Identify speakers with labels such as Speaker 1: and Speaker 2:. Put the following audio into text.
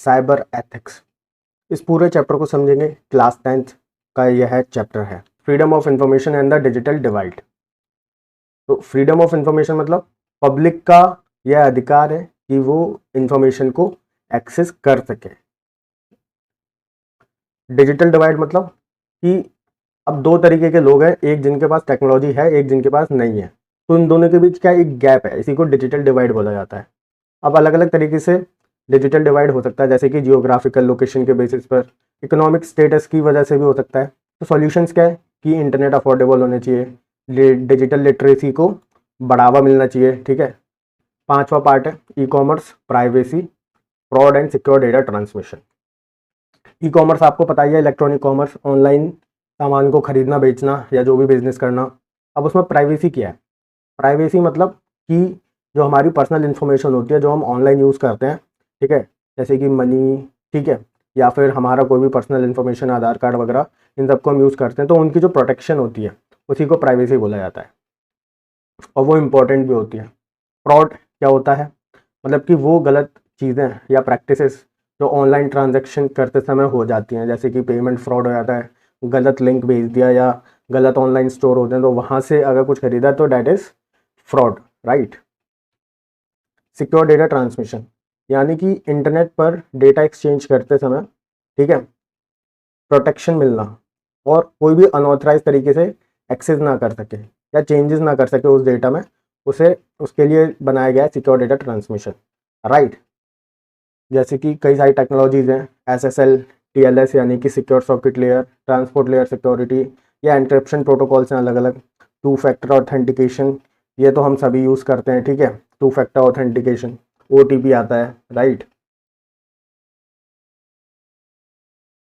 Speaker 1: Cyber ethics. इस पूरे chapter को समझेंगे, क्लास 10th का यह चैप्टर है freedom of information and the digital divide. तो फ्रीडम ऑफ इंफॉर्मेशन मतलब पब्लिक का यह अधिकार है कि वो इंफॉर्मेशन को एक्सेस कर सके। डिजिटल डिवाइड मतलब कि अब दो तरीके के लोग हैं, एक जिनके पास टेक्नोलॉजी है, एक जिनके पास नहीं है, तो इन दोनों के बीच क्या एक गैप है, इसी को डिजिटल डिवाइड बोला जाता है। अब अलग अलग तरीके से डिजिटल डिवाइड हो सकता है, जैसे कि जियोग्राफिकल लोकेशन के बेसिस पर, इकोनॉमिक स्टेटस की वजह से भी हो सकता है। तो सॉल्यूशंस क्या है कि इंटरनेट अफोर्डेबल होने चाहिए, डिजिटल लिटरेसी को बढ़ावा मिलना चाहिए, ठीक है। 5वां पार्ट है e commerce, privacy, fraud and secure data transmission. E commerce आपको पता ही है, इलेक्ट्रॉनिक कॉमर्स, ऑनलाइन सामान को खरीदना बेचना या जो भी बिजनेस करना। अब उसमें प्राइवेसी क्या है? प्राइवेसी मतलब कि जो हमारी पर्सनल इन्फॉर्मेशन होती है जो हम ऑनलाइन यूज़ करते हैं, ठीक है, जैसे कि मनी, ठीक है, या फिर हमारा कोई भी पर्सनल इन्फॉर्मेशन, आधार कार्ड वगैरह, इन सबको हम यूज़ करते हैं, तो उनकी जो प्रोटेक्शन होती है उसी को प्राइवेसी बोला जाता है, और वो इम्पोर्टेंट भी होती है। फ्रॉड क्या होता है? मतलब कि वो गलत चीज़ें या प्रैक्टिसेस जो ऑनलाइन ट्रांजैक्शन करते समय हो जाती हैं, जैसे कि पेमेंट फ्रॉड हो जाता है, गलत लिंक भेज दिया या गलत ऑनलाइन स्टोर होते हैं, तो वहाँ से अगर कुछ खरीदा तो that is fraud, right. Secure data transmission यानी कि इंटरनेट पर डेटा एक्सचेंज करते समय, ठीक है, प्रोटेक्शन मिलना और कोई भी अनऑथराइज तरीके से एक्सेस ना कर सके या चेंजेस ना कर सके उस डेटा में, उसे उसके लिए बनाया गया है सिक्योर डेटा ट्रांसमिशन, राइट। जैसे कि कई सारी टेक्नोलॉजीज़ हैं, SSL, TLS यानी कि secure socket layer, transport layer security या एन्क्रिप्शन प्रोटोकॉल्स हैं अलग अलग, 2 फैक्टर ऑथेंटिकेशन, ये तो हम सभी यूज़ करते हैं, ठीक है, 2 फैक्टर ऑथेंटिकेशन, OTP आता है, राइट।